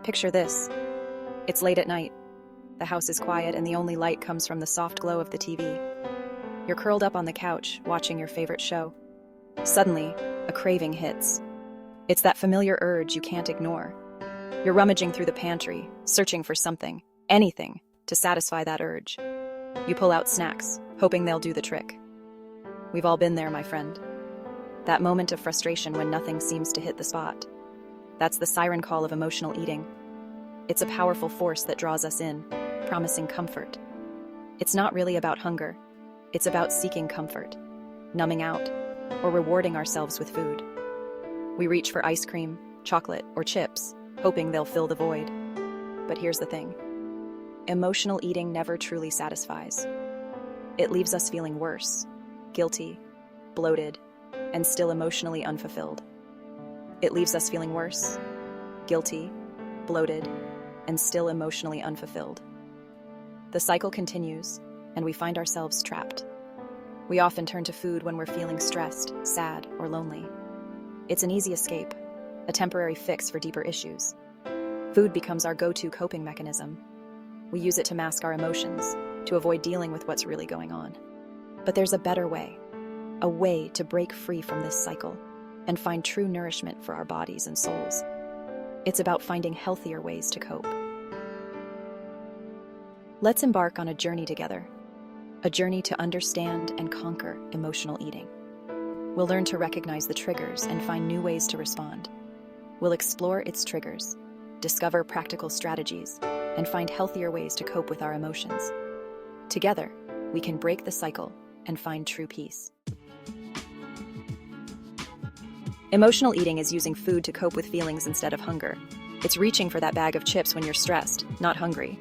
Picture this. It's late at night. The house is quiet and the only light comes from the soft glow of the TV. You're curled up on the couch, watching your favorite show. Suddenly, a craving hits. It's that familiar urge you can't ignore. You're rummaging through the pantry, searching for something, anything, to satisfy that urge. You pull out snacks, hoping they'll do the trick. We've all been there, my friend. That moment of frustration when nothing seems to hit the spot. That's the siren call of emotional eating. It's a powerful force that draws us in, promising comfort. It's not really about hunger. It's about seeking comfort, numbing out, or rewarding ourselves with food. We reach for ice cream, chocolate, or chips, hoping they'll fill the void. But here's the thing. Emotional eating never truly satisfies. It leaves us feeling worse, guilty, bloated, and still emotionally unfulfilled. It leaves us feeling worse, guilty, bloated, and still emotionally unfulfilled. The cycle continues, and we find ourselves trapped. We often turn to food when we're feeling stressed, sad, or lonely. It's an easy escape, a temporary fix for deeper issues. Food becomes our go-to coping mechanism. We use it to mask our emotions, to avoid dealing with what's really going on. But there's a better way, a way to break free from this cycle and find true nourishment for our bodies and souls. It's about finding healthier ways to cope. Let's embark on a journey together, a journey to understand and conquer emotional eating. We'll learn to recognize the triggers and find new ways to respond. We'll explore its triggers, discover practical strategies, and find healthier ways to cope with our emotions. Together, we can break the cycle and find true peace. Emotional eating is using food to cope with feelings instead of hunger. It's reaching for that bag of chips when you're stressed, not hungry.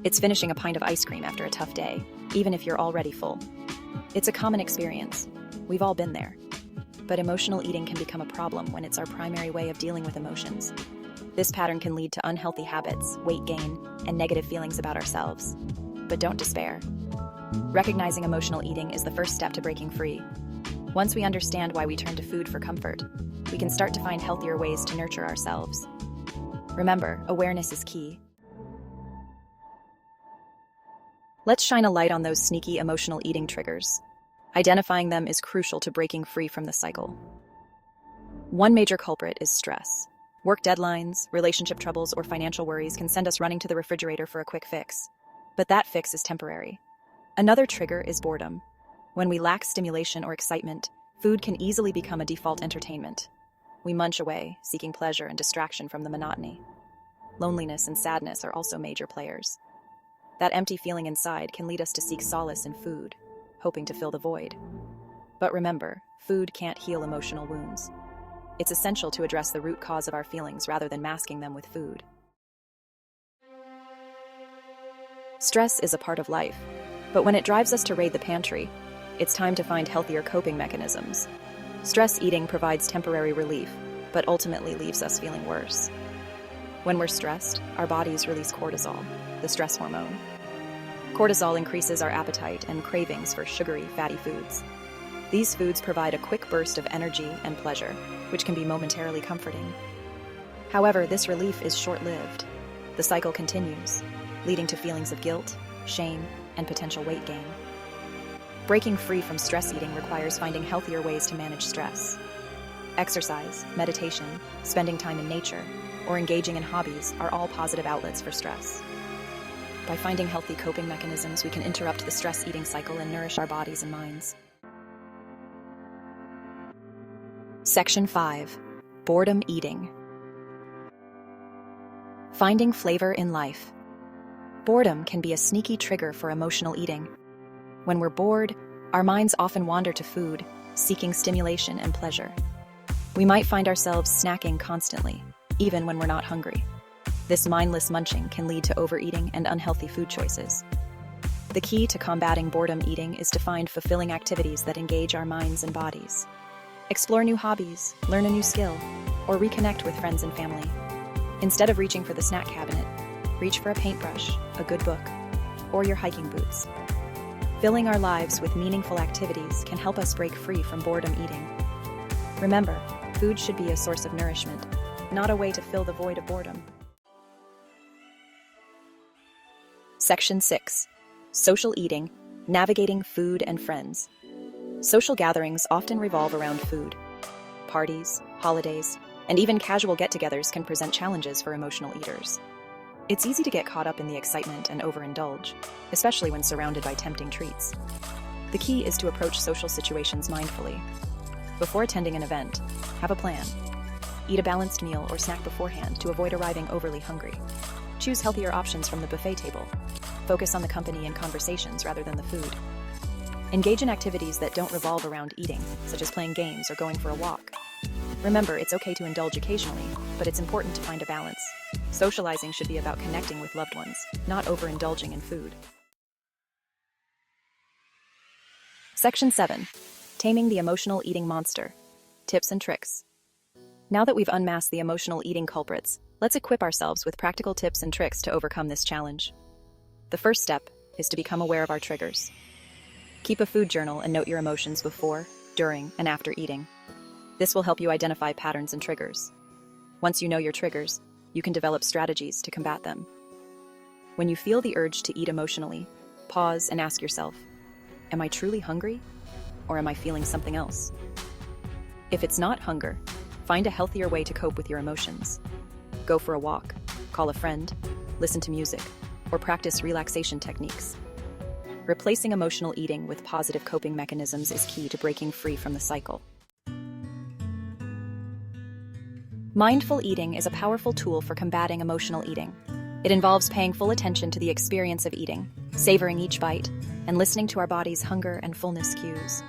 It's finishing a pint of ice cream after a tough day, even if you're already full. It's a common experience. We've all been there. But emotional eating can become a problem when it's our primary way of dealing with emotions. This pattern can lead to unhealthy habits, weight gain, and negative feelings about ourselves. But don't despair. Recognizing emotional eating is the first step to breaking free. Once we understand why we turn to food for comfort, we can start to find healthier ways to nurture ourselves. Remember, awareness is key. Let's shine a light on those sneaky emotional eating triggers. Identifying them is crucial to breaking free from the cycle. One major culprit is stress. Work deadlines, relationship troubles, or financial worries can send us running to the refrigerator for a quick fix. But that fix is temporary. Another trigger is boredom. When we lack stimulation or excitement, food can easily become a default entertainment. We munch away, seeking pleasure and distraction from the monotony. Loneliness and sadness are also major players. That empty feeling inside can lead us to seek solace in food, hoping to fill the void. But remember, food can't heal emotional wounds. It's essential to address the root cause of our feelings rather than masking them with food. Stress is a part of life, but when it drives us to raid the pantry, it's time to find healthier coping mechanisms. Stress eating provides temporary relief, but ultimately leaves us feeling worse. When we're stressed, our bodies release cortisol, the stress hormone. Cortisol increases our appetite and cravings for sugary, fatty foods. These foods provide a quick burst of energy and pleasure, which can be momentarily comforting. However, this relief is short-lived. The cycle continues, leading to feelings of guilt, shame, and potential weight gain. Breaking free from stress eating requires finding healthier ways to manage stress. Exercise, meditation, spending time in nature, or engaging in hobbies are all positive outlets for stress. By finding healthy coping mechanisms, we can interrupt the stress eating cycle and nourish our bodies and minds. Section 5. Boredom eating. Finding flavor in life. Boredom can be a sneaky trigger for emotional eating. When we're bored, our minds often wander to food, seeking stimulation and pleasure. We might find ourselves snacking constantly, even when we're not hungry. This mindless munching can lead to overeating and unhealthy food choices. The key to combating boredom eating is to find fulfilling activities that engage our minds and bodies. Explore new hobbies, learn a new skill, or reconnect with friends and family. Instead of reaching for the snack cabinet, reach for a paintbrush, a good book, or your hiking boots. Filling our lives with meaningful activities can help us break free from boredom eating. Remember, food should be a source of nourishment, not a way to fill the void of boredom. Section 6. Social eating, navigating food and friends. Social gatherings often revolve around food. Parties, holidays, and even casual get-togethers can present challenges for emotional eaters. It's easy to get caught up in the excitement and overindulge, especially when surrounded by tempting treats. The key is to approach social situations mindfully. Before attending an event, have a plan. Eat a balanced meal or snack beforehand to avoid arriving overly hungry. Choose healthier options from the buffet table. Focus on the company and conversations rather than the food. Engage in activities that don't revolve around eating, such as playing games or going for a walk. Remember, it's okay to indulge occasionally, but it's important to find a balance. Socializing should be about connecting with loved ones, not overindulging in food. Section 7. Taming the emotional eating monster. Tips and tricks. Now that we've unmasked the emotional eating culprits, let's equip ourselves with practical tips and tricks to overcome this challenge. The first step is to become aware of our triggers. Keep a food journal and note your emotions before, during, and after eating. This will help you identify patterns and triggers. Once you know your triggers, you can develop strategies to combat them. When you feel the urge to eat emotionally, pause and ask yourself, am I truly hungry, or am I feeling something else? If it's not hunger, find a healthier way to cope with your emotions. Go for a walk, call a friend, listen to music, or practice relaxation techniques. Replacing emotional eating with positive coping mechanisms is key to breaking free from the cycle. Mindful eating is a powerful tool for combating emotional eating. It involves paying full attention to the experience of eating, savoring each bite, and listening to our body's hunger and fullness cues.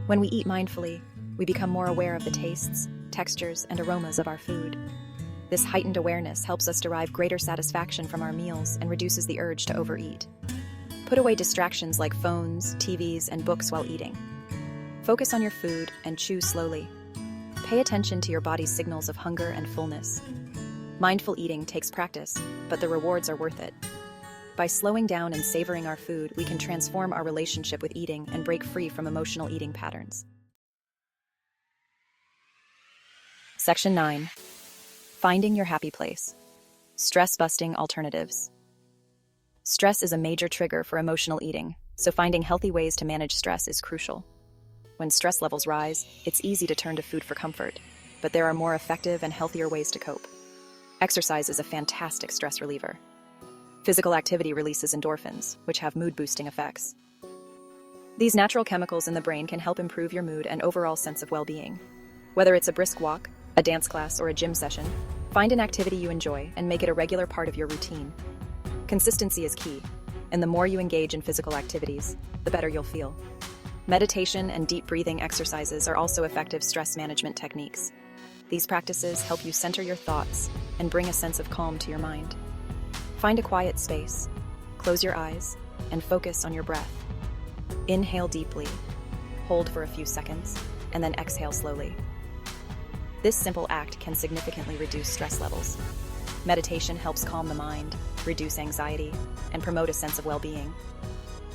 When we eat mindfully, we become more aware of the tastes, textures, and aromas of our food. This heightened awareness helps us derive greater satisfaction from our meals and reduces the urge to overeat. Put away distractions like phones, TVs, and books while eating. Focus on your food and chew slowly. Pay attention to your body's signals of hunger and fullness. Mindful eating takes practice, but the rewards are worth it. By slowing down and savoring our food, we can transform our relationship with eating and break free from emotional eating patterns. Section 9. Finding your happy place. Stress-busting alternatives. Stress is a major trigger for emotional eating, so finding healthy ways to manage stress is crucial. When stress levels rise, it's easy to turn to food for comfort, but there are more effective and healthier ways to cope. Exercise is a fantastic stress reliever. Physical activity releases endorphins, which have mood-boosting effects. These natural chemicals in the brain can help improve your mood and overall sense of well-being. Whether it's a brisk walk, a dance class, or a gym session, find an activity you enjoy and make it a regular part of your routine. Consistency is key, and the more you engage in physical activities, the better you'll feel. Meditation and deep breathing exercises are also effective stress management techniques. These practices help you center your thoughts and bring a sense of calm to your mind. Find a quiet space, close your eyes, and focus on your breath. Inhale deeply, hold for a few seconds, and then exhale slowly. This simple act can significantly reduce stress levels. Meditation helps calm the mind, reduce anxiety, and promote a sense of well-being.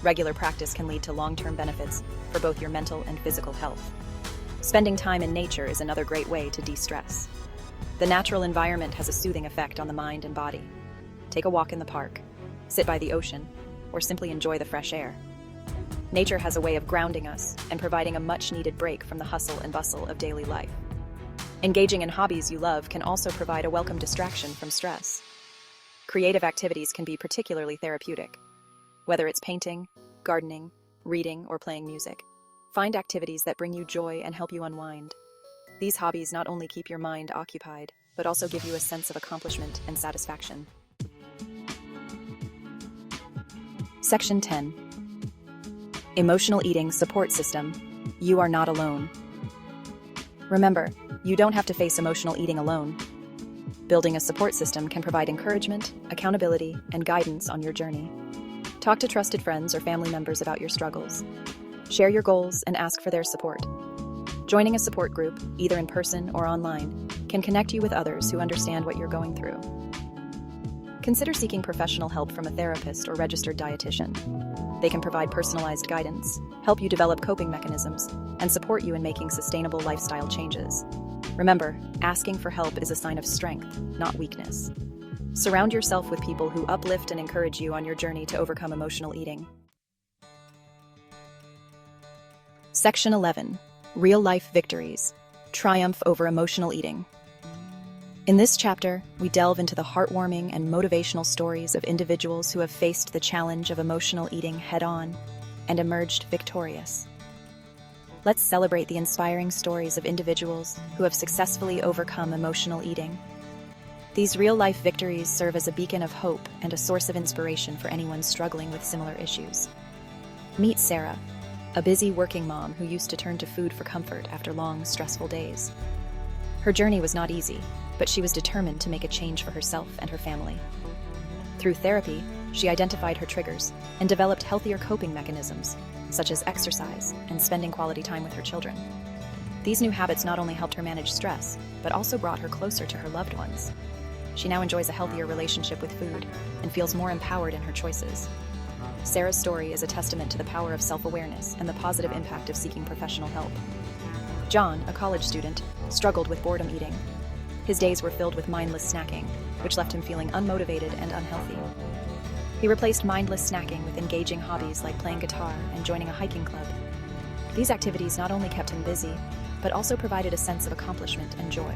Regular practice can lead to long-term benefits for both your mental and physical health. Spending time in nature is another great way to de-stress. The natural environment has a soothing effect on the mind and body. Take a walk in the park, sit by the ocean, or simply enjoy the fresh air. Nature has a way of grounding us and providing a much-needed break from the hustle and bustle of daily life. Engaging in hobbies you love can also provide a welcome distraction from stress. Creative activities can be particularly therapeutic. Whether it's painting, gardening, reading, or playing music, find activities that bring you joy and help you unwind. These hobbies not only keep your mind occupied, but also give you a sense of accomplishment and satisfaction. Section 10. Emotional eating support system. You are not alone. Remember, you don't have to face emotional eating alone. Building a support system can provide encouragement, accountability, and guidance on your journey. Talk to trusted friends or family members about your struggles. Share your goals and ask for their support. Joining a support group, either in person or online, can connect you with others who understand what you're going through. Consider seeking professional help from a therapist or registered dietitian. They can provide personalized guidance, help you develop coping mechanisms, and support you in making sustainable lifestyle changes. Remember, asking for help is a sign of strength, not weakness. Surround yourself with people who uplift and encourage you on your journey to overcome emotional eating. Section 11. Real-life victories. Triumph over emotional eating. In this chapter, we delve into the heartwarming and motivational stories of individuals who have faced the challenge of emotional eating head-on and emerged victorious. Let's celebrate the inspiring stories of individuals who have successfully overcome emotional eating. These real-life victories serve as a beacon of hope and a source of inspiration for anyone struggling with similar issues. Meet Sarah, a busy working mom who used to turn to food for comfort after long, stressful days. Her journey was not easy, but she was determined to make a change for herself and her family. Through therapy, she identified her triggers and developed healthier coping mechanisms, such as exercise and spending quality time with her children. These new habits not only helped her manage stress, but also brought her closer to her loved ones. She now enjoys a healthier relationship with food and feels more empowered in her choices. Sarah's story is a testament to the power of self-awareness and the positive impact of seeking professional help. John, a college student, struggled with boredom eating. His days were filled with mindless snacking, which left him feeling unmotivated and unhealthy. He replaced mindless snacking with engaging hobbies like playing guitar and joining a hiking club. These activities not only kept him busy, but also provided a sense of accomplishment and joy.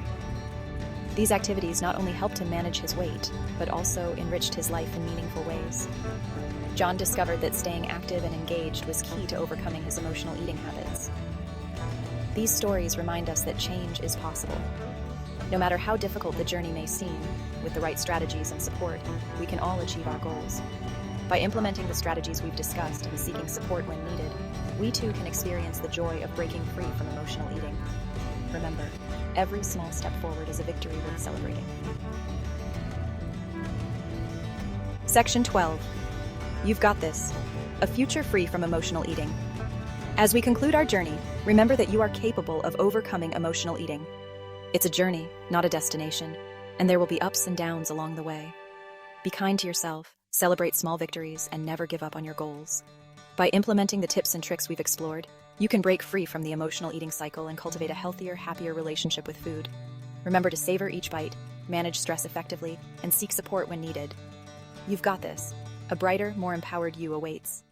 These activities not only helped him manage his weight, but also enriched his life in meaningful ways. John discovered that staying active and engaged was key to overcoming his emotional eating habits. These stories remind us that change is possible. No matter how difficult the journey may seem, with the right strategies and support, we can all achieve our goals. By implementing the strategies we've discussed and seeking support when needed, we too can experience the joy of breaking free from emotional eating. Remember, every small step forward is a victory worth celebrating. Section 12. You've got this. A future free from emotional eating. As we conclude our journey, remember that you are capable of overcoming emotional eating. It's a journey, not a destination, and there will be ups and downs along the way. Be kind to yourself, celebrate small victories, and never give up on your goals. By implementing the tips and tricks we've explored, you can break free from the emotional eating cycle and cultivate a healthier, happier relationship with food. Remember to savor each bite, manage stress effectively, and seek support when needed. You've got this. A brighter, more empowered you awaits.